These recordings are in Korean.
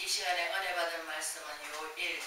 이 시간에 은혜 받은 말씀은 요일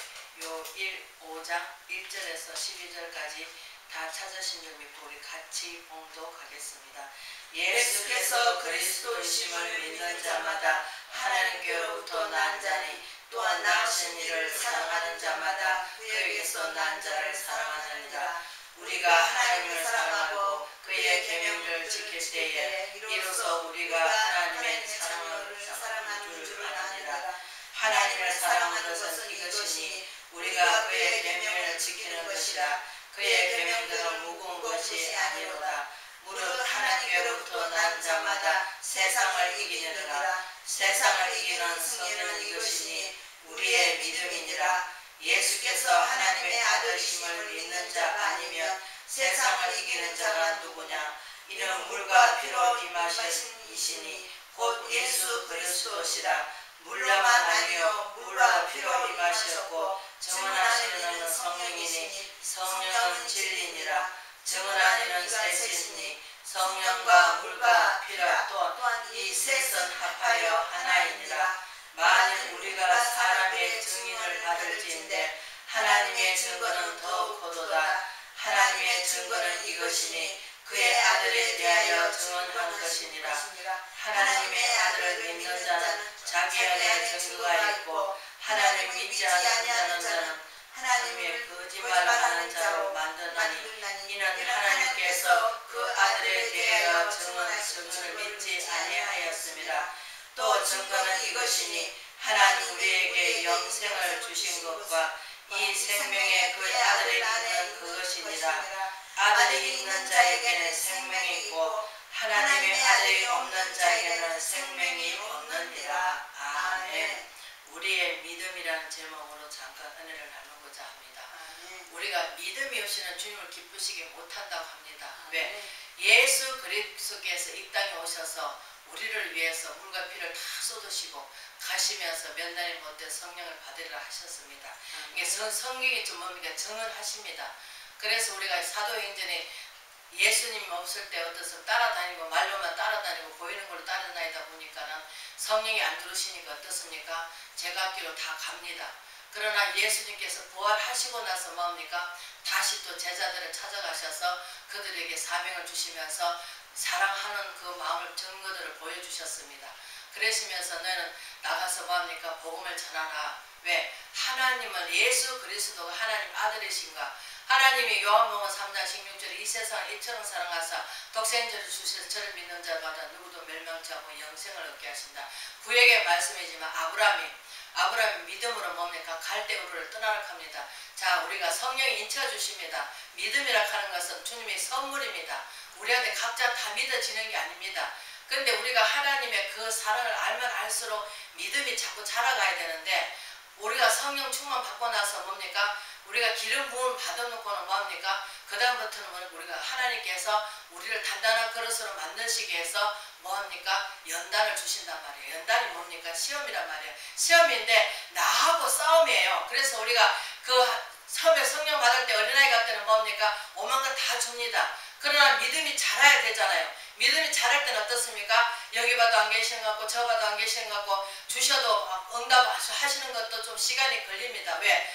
5장 1절에서 12절까지 다 찾으신 줄 믿고 우리 같이 봉독하겠습니다. 예수께서 그리스도이심을 믿는 자마다 하나님께로부터 난 자니 또한 낳으신 이를 사랑하는 자마다 그에게서 난 자를 사랑하느니라. 우리가 하나님을 사랑하고 그의 계명을 지킬 때에 이로써 우리가 하나님의 사랑하는 줄 아느니라. 하나님을 사랑하는 것은 이것이니 우리가 그의 계명을 지키는 것이라. 그의 계명들은 무거운 것이 아니로다. 무릇 하나님께로부터 난 자마다 세상을 이기느니라. 세상을 이기는 승리는 이것이니 우리의 믿음이니라. 예수께서 하나님의 아들이심을 믿는 자가 아니면 세상을 이기는 자가 누구냐? 이는 물과 피로 임하신 이시니 곧 예수 그리스도시라. 물로만 아니요 물과 피로 임하셨고 증언하시는 성령이니 성령은 진리니라. 증언하시는 셋이니 성령과 물과 피라 또한 이 셋은 합하여 하나이니라. 만일 우리가 사람의 증인을 받을지인데 하나님의 증거는 더욱 고도다. 하나님의 증거는 이것이니 그의 아들에 대하여 증언한 것이니라. 하나님의 아들을 믿는 자는 자기 안에 증거가 있고 하나님 믿지 않는 자는 하나님의 거짓말하는 자로 만드나니 이는 하나님께서 그 아들에 대하여 증언을 믿지 아니하였습니다. 또 증거는 이것이니 하나님 우리에게 영생을 주신 것과 이 생명에 그 아들이 있는 그것이니라. 아들이 있는 자에게는 생명이 있고 하나님의 아들이 없는 자에게는 생명이 없느니라. 아멘. 우리의 믿음이라는 제목으로 잠깐 은혜를 나누고자 합니다. 우리가 믿음이 없이는 주님을 기쁘시게 못한다고 합니다. 왜? 예수 그리스도께서 이 땅에 오셔서 우리를 위해서 물과 피를 다 쏟으시고 가시면서 몇 날이 못된 성령을 받으리라 하셨습니다. 이게 성경이 좀 뭡니까? 증언하십니다. 그래서 우리가 사도행전에 예수님 없을 때 어떠서 따라다니고 말로만 따라다니고 보이는 걸로 따라다니다 보니까는 성령이 안 들어오시니까 어떻습니까? 제각기로 다 갑니다. 그러나 예수님께서 부활하시고 나서 뭡니까? 다시 또 제자들을 찾아가셔서 그들에게 사명을 주시면서 사랑하는 그 마음을 증거들을 보여주셨습니다. 그러시면서 너는 나가서 뭡니까? 복음을 전하라. 왜? 하나님은 예수 그리스도가 하나님 아들이신가? 하나님이 요한복음 3장 16절에 이 세상을 이처럼 사랑하사 독생자를 주셔서 저를 믿는 자마다 누구도 멸망치 않고 영생을 얻게 하신다. 구약의 말씀이지만 아브라함이 믿음으로 뭡니까? 갈대우르를 떠나라 합니다. 자, 우리가 성령이 인쳐 주십니다. 믿음이라 하는 것은 주님의 선물입니다. 우리한테 각자 다 믿어지는 게 아닙니다. 근데 우리가 하나님의 그 사랑을 알면 알수록 믿음이 자꾸 자라가야 되는데 우리가 성령 충만 받고 나서 뭡니까? 우리가 기름 부음 받아놓고는 뭡니까? 그 다음부터는 우리가 하나님께서 우리를 단단한 그릇으로 만드시기 위해서 뭐합니까? 연단을 주신단 말이에요. 연단이 뭡니까? 시험이란 말이에요. 시험인데 나하고 싸움이에요. 그래서 우리가 그 처음에 성령 받을 때 어린아이 같을 때는 뭡니까? 오만 것 다 줍니다. 그러나 믿음이 자라야 되잖아요. 믿음이 자랄 때는 어떻습니까? 여기 봐도 안 계시는 것 같고 저 봐도 안 계시는 것 같고 주셔도 응답하시는 것도 좀 시간이 걸립니다. 왜?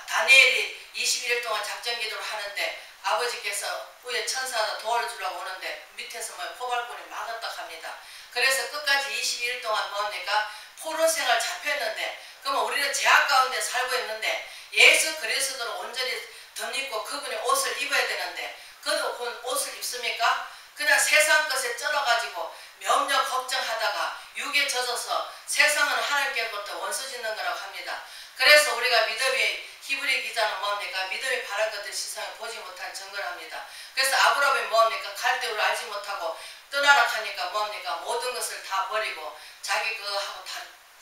다니엘이 21일 동안 작전 기도를 하는데 아버지께서 후에 천사가 도와주려고 오는데 밑에서 포발꾼이 막았다 합니다. 그래서 끝까지 21일 동안 뭡니까? 포로생활 잡혔는데 그러면 우리는 제약 가운데 살고 있는데 예수 그리스도를 온전히 덧입고 그분의 옷을 입어야 되는데 그 옷을 입습니까? 그냥 세상 것에 쩔어가지고 명령 걱정하다가 육에 젖어서 세상은 하나님께로부터 원수 짓는 거라고 합니다. 그래서 우리가 믿음이 히브리 기자는 뭡니까? 믿음이 바른 것들 세상에 보지 못한 증거를 합니다. 그래서 아브라함이 뭡니까? 갈대우를 알지 못하고 떠나라 하니까 뭡니까? 모든 것을 다 버리고 자기 그거 하고 다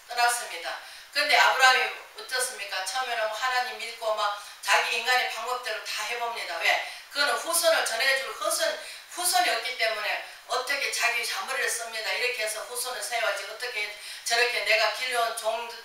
떠났습니다. 근데 아브라함이 어떻습니까? 처음에는 하나님 믿고 막 자기 인간의 방법대로 다 해봅니다. 왜? 그거는 후손을 전해줄 후손이 없기 때문에 어떻게 자기 자머리를 씁니다. 이렇게 해서 후손을 세워야지 어떻게 저렇게 내가 길러온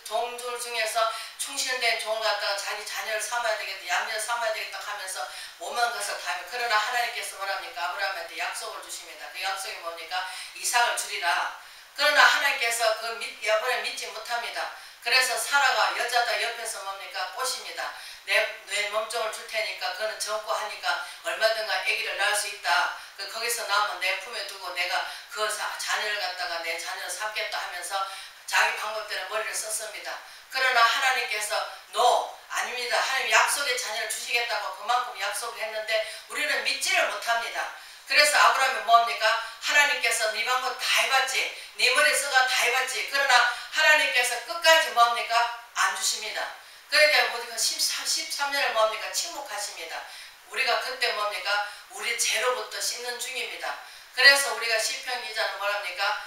종들 중에서 충실된 종을 갖다가 자기 자녀를 삼아야 되겠다, 양녀를 삼아야 되겠다 하면서 오만 것을 다 하면 그러나 하나님께서 뭐랍니까? 아브라함한테 약속을 주십니다. 그 약속이 뭡니까? 이삭을 주리라. 그러나 하나님께서 그 여번에 믿지 못합니다. 그래서 사라가 여자다 옆에서 뭡니까? 꼬십니다. 내 몸종을 줄 테니까 그는 젊고 하니까 얼마든가 아기를 낳을 수 있다. 거기서 나오면 내 품에 두고 내가 그 자녀를 갖다가 내 자녀를 삼겠다 하면서 자기 방법대로 머리를 썼습니다. 그러나 하나님께서 아닙니다. 하나님 약속의 자녀를 주시겠다고 그만큼 약속을 했는데 우리는 믿지를 못합니다. 그래서 아브라함이 뭡니까? 하나님께서 네 방법 다 해봤지. 네 머리 써가 다 해봤지. 그러나 하나님께서 끝까지 뭡니까? 안 주십니다. 그러니까 13년을 뭡니까? 침묵하십니다. 우리가 그때 뭡니까? 우리 죄로부터 씻는 중입니다. 그래서 우리가 시편 기자는 뭐랍니까?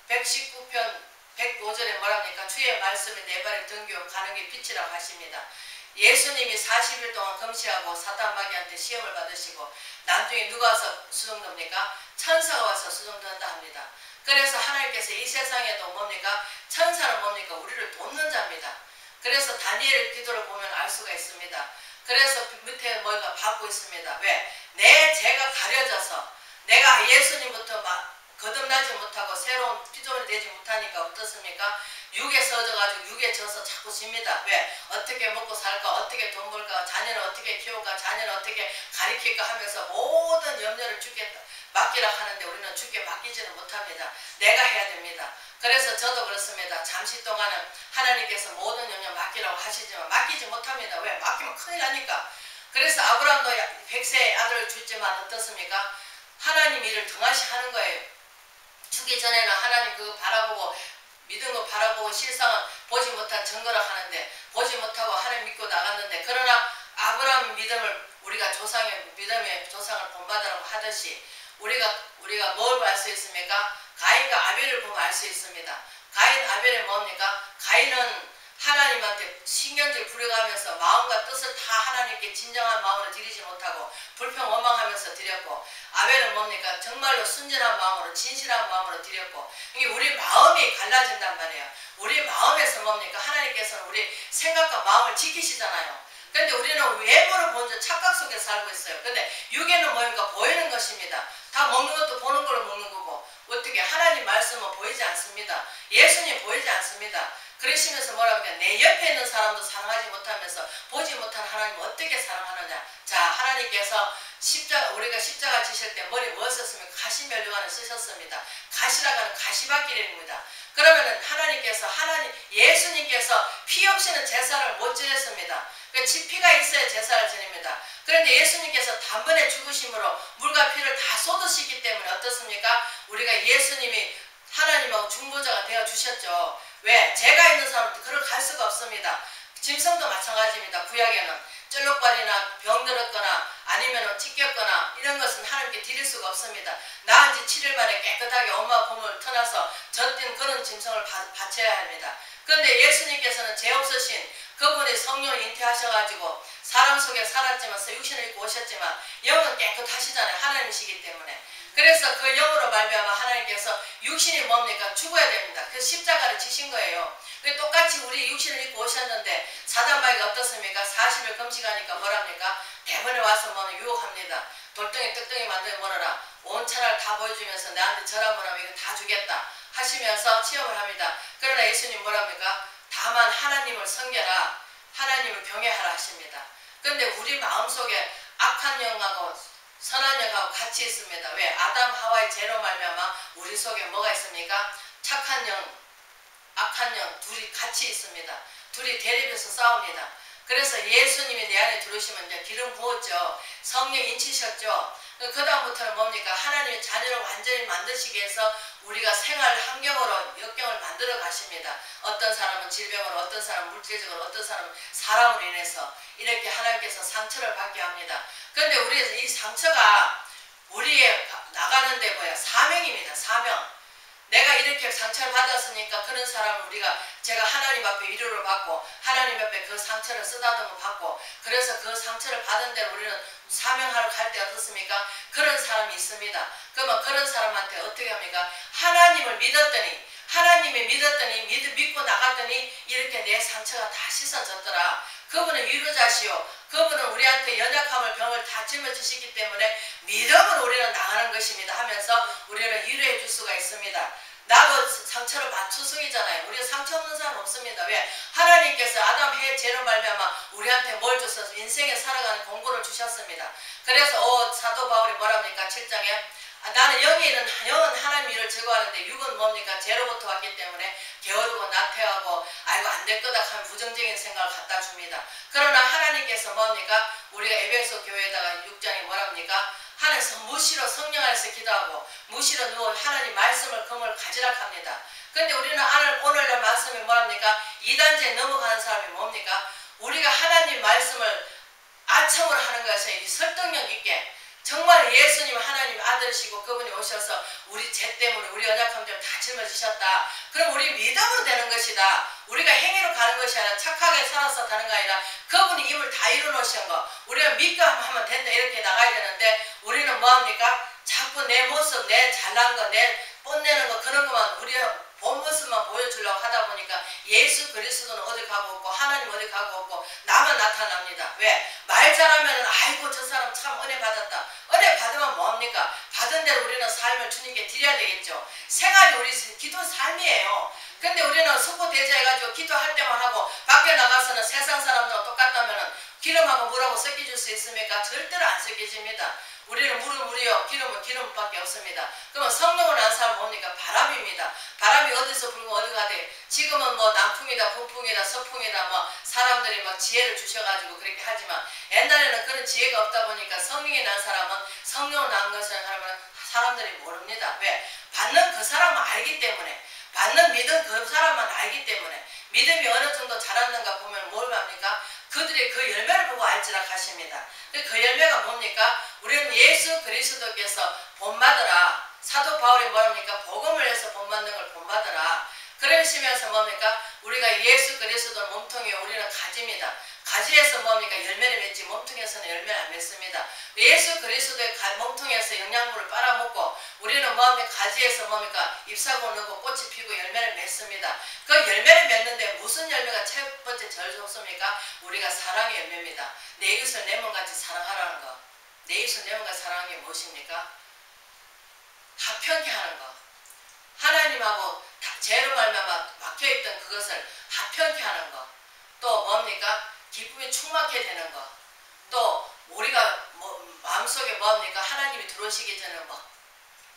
119편 105절에 뭐랍니까? 주의 말씀이 내 발에 등교 가는 게 빛이라고 하십니다. 예수님이 40일 동안 금시하고 사탄 마귀한테 시험을 받으시고 나중에 누가 와서 수정됩니까? 천사가 와서 수정된다 합니다. 그래서 하나님께서 이 세상에도 뭡니까? 천사는 뭡니까? 우리를 돕는 자입니다. 그래서 다니엘 기도를 보면 알 수가 있습니다. 그래서 밑에 뭐가 받고 있습니다. 왜? 내 죄가 가려져서 내가 예수님부터 거듭나지 못하고 새로운 피조물이 되지 못하니까 어떻습니까? 육에 서져가지고 육에 져서 자꾸 집니다. 왜? 어떻게 먹고 살까? 어떻게 돈 벌까? 자녀는 어떻게 키울까? 자녀는 어떻게 가르칠까? 하면서 모든 염려를 주께 맡기라 하는데 우리는 주께 맡기지는 못합니다. 내가 해야 됩니다. 그래서 저도 그렇습니다. 잠시 동안은 하나님께서 모든 염려 맡기라고 하시지만 맡기지 못합니다. 왜? 맡기면 큰일 나니까. 그래서 아브라함도 100세의 아들을 줬지만 어떻습니까? 하나님 일을 등하시 하는 거예요. 주기 전에는 하나님 그거 바라보고 믿은 거 바라보고 실상은 보지 못한 증거라 하는데 보지 못하고 하나님 믿고 나갔는데 그러나 아브라함 믿음을 우리가 믿음의 조상을 본받으라고 하듯이 우리가 뭘 알 수 있습니까? 가인과 아벨을 보면 알 수 있습니다. 가인 아벨은 뭡니까? 가인은 하나님한테 신경질 부려가면서 마음과 뜻을 다 하나님께 진정한 마음으로 드리지 못하고 불평 원망하면서 드렸고 아벨은 뭡니까? 정말로 순전한 마음으로 진실한 마음으로 드렸고 이게 우리 마음이 갈라진단 말이에요. 우리 마음에서 뭡니까? 하나님께서는 우리 생각과 마음을 지키시잖아요. 그런데 우리는 외모를 보는 착각 속에 살고 있어요. 근데 육에는 뭡니까? 보이는 것입니다. 다 먹는 것도 보는 걸로 먹는 거고 어떻게 하나님 말씀은 보이지 않습니다. 예수님 보이지 않습니다. 그러시면서 뭐라고 해요? 내 옆에 있는 사람도 사랑하지 못하면서 보지 못한 하나님 어떻게 사랑하느냐. 자, 하나님께서 우리가 십자가 지실 때 머리 뭐 썼습니까? 가시면류관을 쓰셨습니다. 가시라고 하는 가시밭길입니다. 그러면은 예수님께서 피 없이는 제사를 못 지냈습니다. 피가 있어야 제사를 지냅니다. 그런데 예수님께서 단번에 죽으심으로 물과 피를 다 쏟으시기 때문에 어떻습니까? 우리가 예수님이 하나님하고 중보자가 되어 주셨죠. 왜? 죄가 있는 사람은 그걸 갈 수가 없습니다. 짐승도 마찬가지입니다. 구약에는 쩔룩발이나 병들었거나 아니면 찢겼거나 이런 것은 하나님께 드릴 수가 없습니다. 낳은 지 7일 만에 깨끗하게 엄마 몸을 터나서 젖은 그런 짐승을 바쳐야 합니다. 그런데 예수님께서는 죄 없으신 그분이 성령을 잉태하셔가지고 사람 속에 살았지만 육신을 입고 오셨지만 영은 깨끗하시잖아요. 하나님이시기 때문에. 그래서 그 영으로 말미암아 하나님께서 육신이 뭡니까? 죽어야 됩니다. 그 십자가를 지신 거예요. 똑같이 우리 육신을 입고 오셨는데 사단마귀가 어떻습니까? 40일 금식하니까 뭐랍니까? 대번에 와서 뭐는 유혹합니다. 돌덩이 떡덩이 만들어 먹어라. 온 천하를 다 보여주면서 나한테 절하면 하면 이거 다 주겠다 하시면서 시험을 합니다. 그러나 예수님 뭐랍니까? 다만 하나님을 섬겨라. 하나님을 경외하라 하십니다. 그런데 우리 마음속에 악한 영하고 선한 영하고 같이 있습니다. 왜? 아담 하와의 죄로 말미암아 우리 속에 뭐가 있습니까? 착한 영, 악한 영 둘이 같이 있습니다. 둘이 대립해서 싸웁니다. 그래서 예수님이 내 안에 들어오시면 이제 기름 부었죠. 성령 인치셨죠. 그 다음부터는 뭡니까? 하나님의 자녀를 완전히 만드시기 위해서 우리가 생활 환경으로 역경을 만들어 가십니다. 어떤 사람은 질병으로, 어떤 사람은 물질적으로, 어떤 사람은 사람으로 인해서 이렇게 하나님께서 상처를 받게 합니다. 그런데 우리 이 상처가 우리의 나가는데 뭐야? 사명입니다. 사명. 내가 이렇게 상처를 받았으니까 그런 사람을 제가 하나님 앞에 위로를 받고 하나님 앞에 그 상처를 쓰다듬어 받고 그래서 그 상처를 받은 대로 우리는 사명하러 갈 때 어떻습니까? 그런 사람이 있습니다. 그러면 그런 사람한테 어떻게 합니까? 하나님을 믿었더니 믿고 나갔더니 이렇게 내 상처가 다 씻어졌더라. 그분은 위로자시오. 그분은 우리한테 연약함을 병을 다 짊어지시기 때문에 믿음으로 우리는 나가는 것입니다 하면서 우리를 위로해 줄 수가 있습니다. 나도 상처를 투성이잖아요. 우리가 상처 없는 사람 없습니다. 왜? 하나님께서 아담 해 죄로 말미암아 우리한테 뭘 주셔서 인생에 살아가는 공고를 주셨습니다. 그래서 사도 바울이 뭐랍니까? 7장에 나는 영은 하나님 일을 제거하는데 육은 뭡니까? 죄로부터 왔기 때문에 게으르고 나태하고 아이고 안 될 거다 하는 부정적인 생각을 갖다 줍니다. 그러나 하나님께서 뭡니까? 우리가 에베소 교회에다가 6장에 뭐랍니까? 하나님께서 무시로 성령 안에서 기도하고 무시로 누워 하나님 말씀을 금을 가지라 합니다. 근데 우리는 오늘날 말씀이 뭐랍니까? 이단죄에 넘어가는 사람이 뭡니까? 우리가 하나님 말씀을 아첨을 하는 것에 이 설득력 있게 정말 예수님 하나님 아들이시고 그분이 오셔서 우리 죄 때문에 우리 연약함 때문에 다 짊어지셨다. 그럼 우리 믿음으로 되는 것이다. 우리가 행위로 가는 것이 아니라 착하게 살아서 가는 거 아니라 그분이 입을 다 이루놓으신 거 우리가 믿고 하면 된다 이렇게 나가야 되는데 우리는 뭐합니까? 자꾸 내 모습 내 잘난 거 내 뽐내는 거 그런 것만 우리가 본 모습만 보여주려고 하다 보니까 예수 그리스도는 어디 가고 없고 하나님 어디 가고 없고 나만 나타납니다. 왜? 말 잘하면 아이고 저 사람 참 은혜 받았다. 은혜 받으면 뭐합니까? 받은 대로 우리는 삶을 주님께 드려야 되겠죠. 생활이 우리 기도 삶이에요. 근데 우리는 속고대자해가지고 기도할 때만 하고 밖에 나가서는 세상 사람들과 똑같다면 기름하고 물하고 섞여줄 수 있습니까? 절대로 안 섞여집니다. 우리는 물은 물이요 기름은 기름밖에 없습니다. 그러면 성령을 안 사람 뭡니까? 바람입니다. 바람이 어디서 불고 어디가 돼? 지금은 뭐 남풍이다 북풍이다 서풍이다 뭐 사람들이 막 지혜를 주셔가지고 그렇게 하지만 옛날에는 그런 지혜가 없다 보니까 성령이 난 사람은 성령을 난 것을 하면 사람들이 모릅니다. 왜? 받는 그 사람은 알기 때문에 받는 믿음 그 사람은 알기 때문에 믿음이 어느 정도 자랐는가 보면 뭘 합니까? 그들이 그 열매를 보고 알지라 하십니다. 그 열매가 뭡니까? 우리는 예수 그리스도께서 본받으라. 사도 바울이 뭐랍니까? 복음을 해서 본받는 걸 본받으라. 그러시면서 뭡니까? 우리가 예수 그리스도 몸통에 우리는 가지입니다. 가지에서 뭡니까? 열매를 맺지 몸통에서는 열매를 안 맺습니다. 예수 그리스도의 몸통에서 영양분을 빨아먹고 우리는 뭡니까? 가지에서 뭡니까? 잎사귀를 넣고 꽃이 피고 열매를 맺습니다. 그 열매를 맺는데 무슨 열매가 첫 번째 제일 좋습니까? 우리가 사랑의 열매입니다. 내 이웃을 내 몸같이 사랑하라는 거. 내 이웃을 내 몸같이 사랑하는 게 무엇입니까? 합평케 하는 거. 하나님하고 죄로 말미암아 막혀있던 그것을 합평케 하는 거. 또 뭡니까? 기쁨이 충만케 되는 거. 또 우리가 마음속에 뭡니까? 하나님이 들어오시기 전에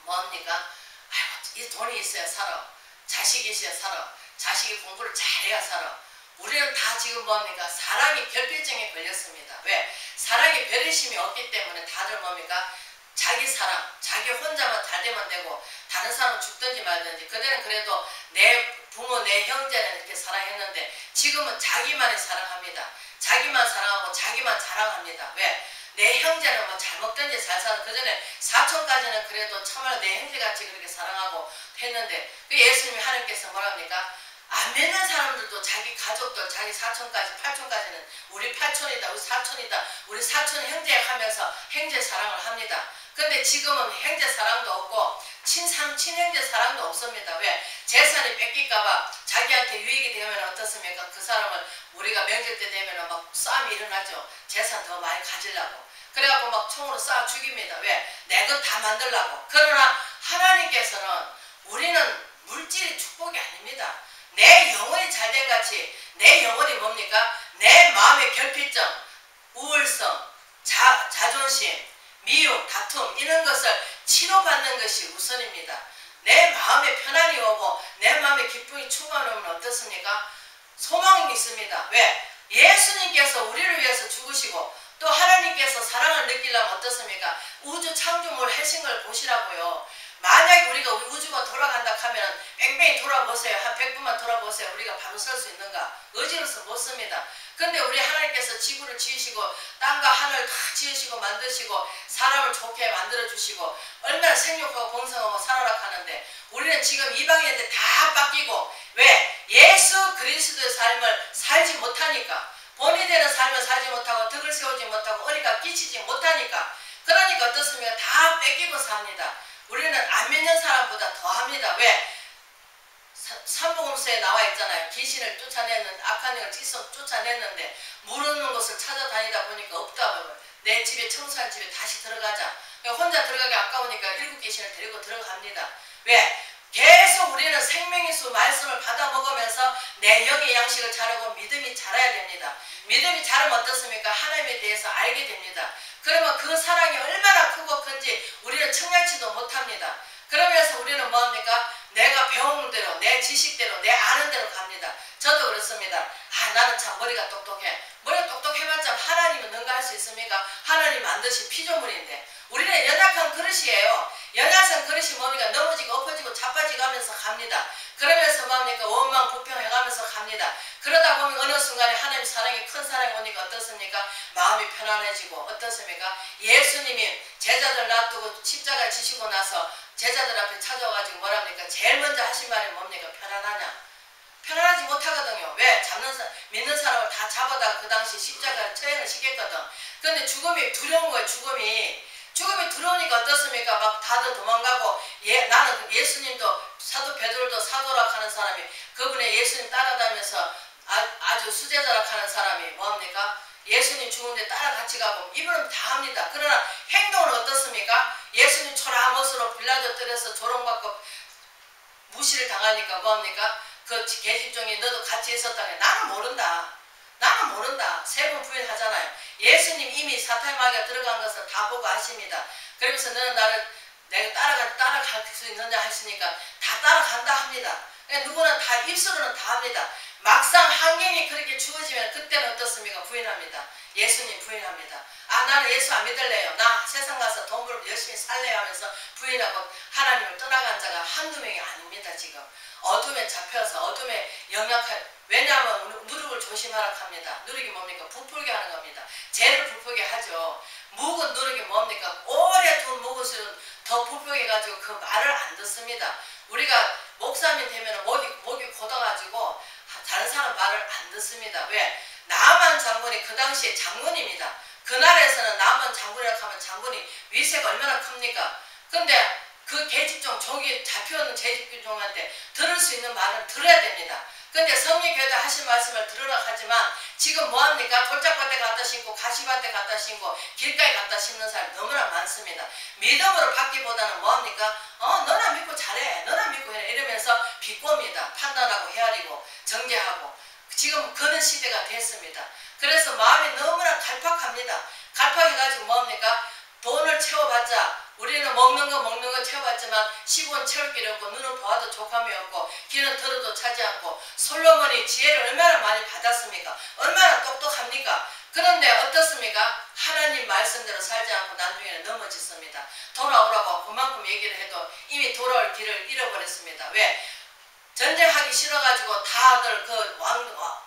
뭡니까? 아이고 이 돈이 있어야 살아. 자식이 있어야 살아. 자식이 공부를 잘해야 살아. 우리는 다 지금 뭡니까? 사랑이 결핍증에 걸렸습니다. 왜? 사랑이 배려심이 없기 때문에 다들 뭡니까? 자기 사랑, 자기 혼자만 잘 되면 되고 다른 사람은 죽든지 말든지 그때는 그래도 내 부모, 내 형제는 이렇게 사랑했는데 지금은 자기만이 사랑합니다. 자기만 사랑하고 자기만 자랑합니다. 왜? 내 형제는 뭐 잘 먹든지 잘 살아. 그 전에 사촌까지는 그래도 참말로 내 형제같이 그렇게 사랑하고 했는데 그 예수님이 하나님께서 뭐랍니까? 안 믿는 사람들도 자기 가족들, 자기 사촌까지, 팔촌까지는 우리 팔촌이다, 우리 사촌이다, 우리 사촌 형제 하면서 형제 사랑을 합니다. 근데 지금은 형제 사랑도 없고 친형제 사랑도 없습니다. 왜? 재산이 뺏길까봐 자기한테 유익이 되면 어떻습니까? 그 사람을 우리가 명절 때 되면 막 싸움이 일어나죠. 재산 더 많이 가지려고. 그래갖고 막 총으로 쏴 죽입니다. 왜? 내 것 다 만들려고. 그러나 하나님께서는 우리는 물질이 축복이 아닙니다. 내 영혼이 잘된 같이 내 영혼이 뭡니까? 내 마음의 결핍증, 우울성, 자존심, 미움, 다툼 이런 것을 치료받는 것이 우선입니다. 내 마음에 편안이 오고 내 마음에 기쁨이 충만하면 어떻습니까? 소망이 있습니다. 왜? 예수님께서 우리를 위해서 죽으시고 또 하나님께서 사랑을 느끼려면 어떻습니까? 우주 창조물 하신 걸 보시라고요. 만약에 우리가 우주가 돌아간다 하면 뺑뺑이 돌아보세요. 한 100분만 돌아보세요. 우리가 바로 설 수 있는가? 의지로서 못 씁니다. 근데 우리 하나님께서 지구를 지으시고 땅과 하늘을 다 지으시고 만드시고 사람을 좋게 만들어주시고 얼마나 생육하고 봉성하고 살아라 하는데 우리는 지금 이방인한테 다 뺏기고 왜? 예수 그리스도의 삶을 살지 못하니까 본이 되는 삶을 살지 못하고 덕을 세우지 못하고 어리가 끼치지 못하니까 그러니까 어떻습니까? 다 뺏기고 삽니다. 우리는 안 믿는 사람보다 더합니다. 왜? 삼복음서에 나와 있잖아요. 귀신을 쫓아내는 악한 영을 쫓아냈는데 모르는 곳을 찾아다니다 보니까 없다. 내 집에 청소한 집에 다시 들어가자. 혼자 들어가기 아까우니까 7 귀신을 데리고 들어갑니다. 왜? 계속 우리는 생명의수 말씀을 받아 먹으면서 내 영의 양식을 자라고 믿음이 자라야 됩니다. 믿음이 자라면 어떻습니까? 하나님에 대해서 알게 됩니다. 그러면 그 사랑이 얼마나 크고 큰지 우리는 청량치도 못합니다. 그러면서 우리는 뭡니까? 내가 배운 대로, 내 지식대로, 내 아는 대로 갑니다. 저도 그렇습니다. 나는 참 머리가 똑똑해. 머리가 똑똑해봤자 하나님은 능가할 수 있습니까? 하나님 만드신 피조물인데 우리는 연약한 그릇이에요. 연약한 그릇이 뭡니까? 넘어지고 엎어지고 자빠지고 하면서 갑니다. 그러면서 뭡니까? 원망 불평해가면서 갑니다. 그러다 보면 어느 순간에 하나님 사랑이 큰 사랑이 오니까 어떻습니까? 마음이 편안해지고 어떻습니까? 예수님이 제자들 놔두고 십자가 지시고 나서 제자들 앞에 찾아와가지고 뭐랍니까? 제일 먼저 하신 말이 뭡니까? 편안하냐? 편안하지 못하거든요. 왜? 믿는 사람을 다 잡아다가 그 당시 십자가를 처형을 시켰거든. 근데 죽음이 두려운 거예요. 죽음이 두려우니까 어떻습니까? 막 다들 도망가고 나는 예수님도 사도 베드로도 사도라 하는 사람이 그분의 예수님 따라다니면서 아주 수제자라 하는 사람이 뭡니까? 예수님 죽은데 따라 같이 가고 이분은 다 합니다. 그러나 행동은 어떻습니까? 예수님 초라못으로 빌라도 뜰에서 조롱받고 무시를 당하니까 뭡니까? 그 계집종이 너도 같이 있었다며. 나는 모른다. 세 번 부인하잖아요. 예수님 이미 사탄마귀가 들어간 것을 다 보고 아십니다. 그러면서 너는 나를 내가 따라갈 수 있느냐 하시니까 다 따라간다 합니다. 그러니까 누구는 다 입술로는 다 합니다. 막상 환경이 그렇게 주어지면 그때는 어떻습니까? 부인합니다. 예수님 부인합니다. 나는 예수 안 믿을래요. 나 세상 가서 돈 벌고 열심히 살래요 하면서 부인하고 하나님을 떠나간 자가 한두 명이 아닙니다. 지금 어둠에 잡혀서 어둠에 영향할 왜냐하면 누룩을 조심하라 합니다. 누룩이 뭡니까? 부풀게 하는 겁니다. 죄를 부풀게 하죠. 묵은 누룩이 뭡니까? 오래 둔 묵은술은 더 부풀게 가지고 그 말을 안 듣습니다. 우리가 목사님 되면 목이 곧아가지고 다른 사람 말을 안 듣습니다. 왜? 나만 장군이 그 당시에 장군입니다. 그날에서는 나만 장군이라고 하면 장군이 위세가 얼마나 큽니까? 근데 그 계집종 종이 잡혀오는 계집종한테 들을 수 있는 말은 들어야 됩니다. 근데 성령교회 하신 말씀을 들으라 하지만 지금 뭐합니까? 돌짝밭에 갖다 심고 가시밭에 갖다 심고 길가에 갖다 심는 사람이 너무나 많습니다. 믿음으로 받기보다는 뭐합니까? 너나 믿고 잘해. 너나 믿고 해. 이러면서 비꼬입니다. 판단하고 헤아리고 정죄하고 지금 그런 시대가 됐습니다. 그래서 마음이 너무나 갈팍합니다. 갈팍해가지고 뭐합니까? 돈을 채워봤자 우리는 먹는 거 채워봤지만 10원 채울 길이 없고 눈은 보아도 족함이 없고 귀는 들어도 차지 않고 솔로몬이 지혜를 얼마나 많이 받았습니까? 얼마나 똑똑합니까? 그런데 어떻습니까? 하나님 말씀대로 살지 않고 나중에는 넘어졌습니다. 돌아오라고 그만큼 얘기를 해도 이미 돌아올 길을 잃어버렸습니다. 왜? 전쟁하기 싫어가지고 다들 그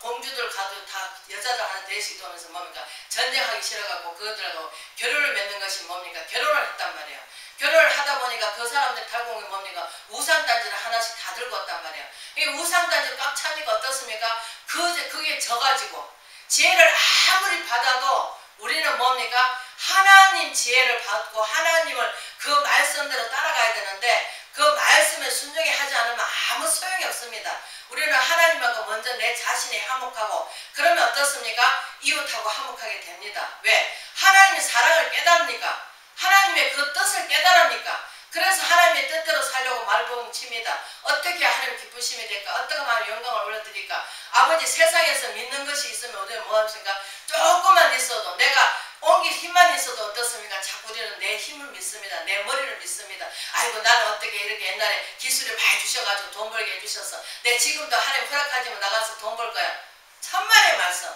공주들 가도 다 여자들 하나 대씩 도면서 뭡니까? 전쟁하기 싫어가지고 그들하고 결혼을 맺는 것이 뭡니까? 결혼을 했단 말이에요. 결혼을 하다 보니까 그 사람들 달고 온 게 뭡니까? 우상단지를 하나씩 다 들고 왔단 말이에요. 이 우상단지 꽉 차니까 어떻습니까? 그게 져가지고 지혜를 아무리 받아도 우리는 뭡니까? 하나님 지혜를 받고 하나님을 그 말씀대로 따라가야 되는데 그 말씀에 순종히 하지 않으면 아무 소용이 없습니다. 우리는 하나님하고 먼저 내 자신이 화목하고 그러면 어떻습니까? 이웃하고 화목하게 됩니다. 왜? 하나님의 사랑을 깨달으니까 하나님의 그 뜻을 깨달으니까 그래서 하나님의 뜻대로 살려고 말봉칩니다. 어떻게 하나님 기쁘심이 될까? 어떻게 하나님 영광을 올려드릴까? 아버지 세상에서 믿는 것이 있으면 우리는 뭐합니까? 조금만 있어도 내가 옮길 힘만 있어도 어떻습니까? 자꾸 우리는 내 힘을 믿습니다. 내 머리를 믿습니다. 아이고 나는 어떻게 이렇게 옛날에 기술을 많이 주셔가지고 돈 벌게 해주셨어. 내 지금도 하나님 허락하지면 나가서 돈 벌 거야. 천만의 말씀.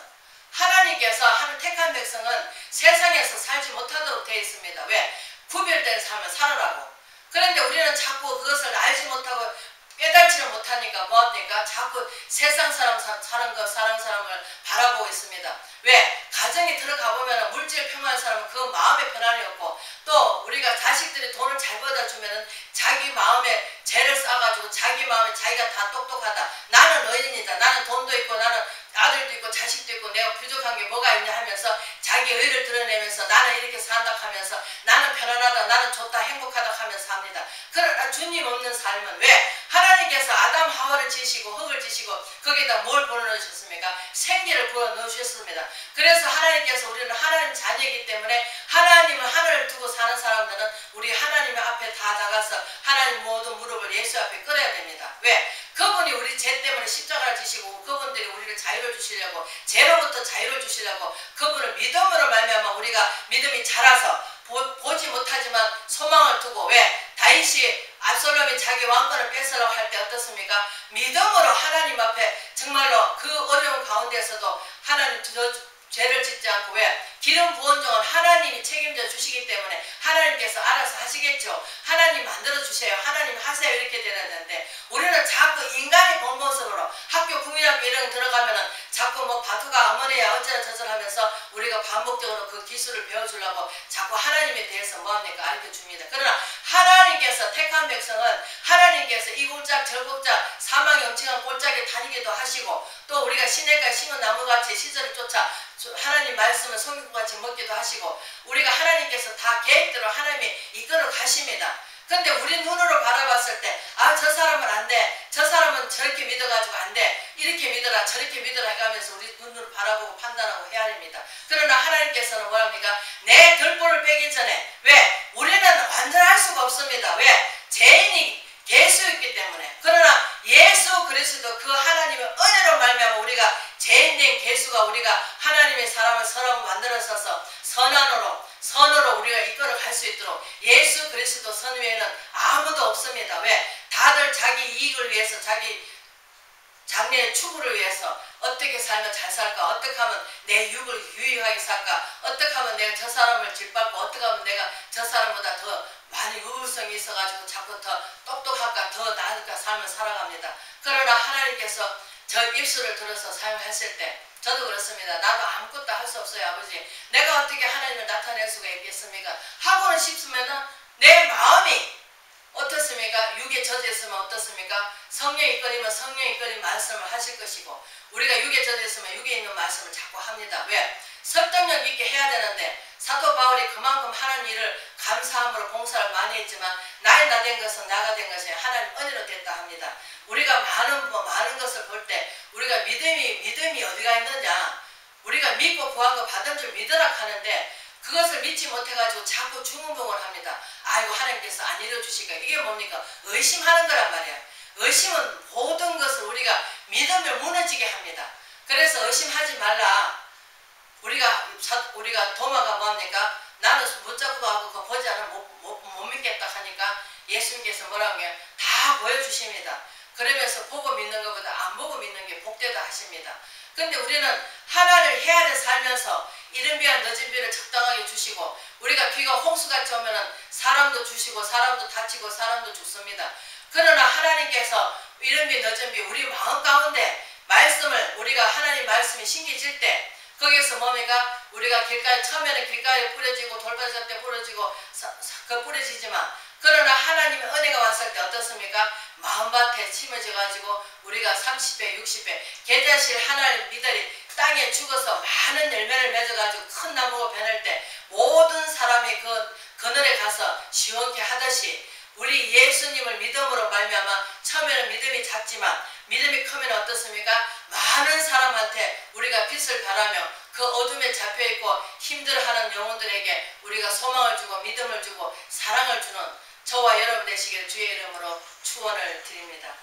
하나님께서 하는 택한 백성은 세상에서 살지 못하도록 되어 있습니다. 왜? 구별된 삶을 살으라고. 그런데 우리는 자꾸 그것을 알지 못하고 깨달지를 못하니까 뭐합니까? 자꾸 세상 사람 사는 사람을 바라보고 있습니다. 왜? 가정에 들어가 보면 물질 평안한 사람은 그 마음에 편안이 없고 또 우리가 자식들이 돈을 잘 벌다 주면은 자기 마음에 죄를 쌓아가지고 자기 마음에 자기가 다 똑똑하다. 나는 의인이다. 나는 돈도 있고 나는 아들도 있고 자식도 있고 내가 부족한 게 뭐가 있냐 하면서 자기 의를 드러내면서 나는 이렇게 산다 하면서 나는 편안하다. 나는 좋다. 행복하다 하면서 삽니다. 그러나 주님 없는 삶은 왜? 하나님께서 아담 하와를 지으시고 흙을 지시고 거기다 뭘 불어넣으셨습니까? 생기를 불어넣으셨습니다. 그래서 하나님께서 우리는 하나님 자녀이기 때문에 하나님을 하늘을 두고 사는 사람들은 우리 하나님 앞에 다 나가서 하나님 모든 무릎을 예수 앞에 꿇어야 됩니다. 왜? 그분이 우리 죄 때문에 십자가를 지시고 그분들이 우리를 자유를 주시려고 죄로부터 자유를 주시려고 그분을 믿음으로 말미암아 우리가 믿음이 자라서 보지 못하지만 소망을 두고 왜? 다윗이 압살롬이 자기 왕권을 뺏으려고 할 때 어떻습니까? 믿음으로 하나님 앞에 정말로 그 어려운 가운데서도 하나님 죄를 짓지 않고 왜? 기름 부은 종은 하나님이 책임져 주시기 때문에 하나님께서 알아서 하시겠죠. 하나님 만들어 주세요. 하나님 하세요. 이렇게 되는데 우리는 자꾸 인간의 본 모습으로 학교 국민학교 이런 거 들어가면은 자꾸 뭐 바투가 어머니야 어쩌나 저쩌나 하면서 우리가 반복적으로 그 기술을 배워주려고 자꾸 하나님에 대해서 뭐합니까? 알려 줍니다. 그러나 하나님께서 택한 백성은 하나님께서 이 골짝 저 골짝 사망의 엄청난 골짜기에 다니기도 하시고 또 우리가 시냇가에 심은 나무같이 시절을 쫓아 하나님 말씀을 성경같이 먹기도 하시고 우리가 하나님께서 다 계획대로 하나님이 이끌어 가십니다. 근데 우리 눈으로 바라봤을 때 아 저 사람은 안 돼. 저 사람은 저렇게 믿어가지고 안 돼. 이렇게 믿어라 저렇게 믿어라 해가면서 우리 눈으로 바라보고 판단하고 헤아립니다. 그러나 하나님께서는 뭐합니까? 내 들보를 빼기 전에 왜? 우리는 완전할 수가 없습니다. 왜? 죄인이 개수였기 때문에. 그러나 예수 그리스도 그 하나님의 은혜로 말미암아 우리가 죄인된 개수가 우리가 하나님의 사람을 만들어서서 선으로 우리가 이끌어 갈 수 있도록 예수 그리스도 선 외에는 아무도 없습니다. 왜? 다들 자기 이익을 위해서 자기 장래의 추구를 위해서 어떻게 살면 잘 살까? 어떻게 하면 내 육을 유익하게 살까? 어떻게 하면 내가 저 사람을 짓밟고 어떻게 하면 내가 저 사람보다 더 많이 우울성이 있어가지고 자꾸 더 똑똑할까? 더 나을까? 삶을 살아갑니다. 그러나 하나님께서 저 입술을 들어서 사용했을 때 저도 그렇습니다. 나도 아무것도 할 수 없어요. 아버지 내가 어떻게 하나님을 나타낼 수가 있겠습니까? 하고는 싶으면 내 마음이 어떻습니까? 육에 젖어 있으면 어떻습니까? 성령이 이끌리면 성령이 이끌린 말씀을 하실 것이고 우리가 육에 젖어 있으면 육에 있는 말씀을 자꾸 합니다. 왜? 설득력 있게 해야 되는데 사도 바울이 그만큼 하는 일을 감사함으로 봉사를 많이 했지만 나의 나 된 것은 나가 된 것이 하나님 은혜로 됐다 합니다. 우리가 많은 것을 볼 때 우리가 믿음이 어디가 있느냐? 우리가 믿고 구한 거 받은 줄 믿으라 하는데 그것을 믿지 못해가지고 자꾸 중언부언을 합니다. 아이고 하나님께서 안 이뤄주시니까 이게 뭡니까? 의심하는 거란 말이야. 의심은 모든 것을 우리가 믿음을 무너지게 합니다. 그래서 의심하지 말라. 우리가 도마가 뭐합니까? 나는 묻자고 하고 그거 보지 않으면 못 믿겠다 하니까 예수님께서 뭐라고 해요? 다 보여주십니다. 그러면서 보고 믿는 것보다 안 보고 믿는 게 복되다 하십니다. 근데 우리는 하나를 헤아려 살면서 이른 비와 늦은 비를 적당하게 주시고 우리가 비가 홍수같이 오면은 사람도 주시고 사람도 다치고 사람도 죽습니다. 그러나 하나님께서 이른 비 늦은 비 우리 마음 가운데 말씀을 우리가 하나님 말씀이 심겨질 때 거기에서 뭡니까? 우리가 처음에는 길가에 뿌려지고 돌밭 때 뿌려지고 뿌려지지만 그러나 하나님의 은혜가 왔을 때 어떻습니까? 마음밭에 심어져가지고 우리가 30배 60배 계자실 하나님 믿으리 땅에 죽어서 많은 열매를 맺어가지고 큰 나무가 변할 때 모든 사람이 그 그늘에 가서 시원케 하듯이 우리 예수님을 믿음으로 말미암아 처음에는 믿음이 작지만 믿음이 크면 어떻습니까? 많은 사람한테 우리가 빛을 발하며 그 어둠에 잡혀있고 힘들어하는 영혼들에게 우리가 소망을 주고 믿음을 주고 사랑을 주는 저와 여러분 되시기를 주의 이름으로 축원을 드립니다.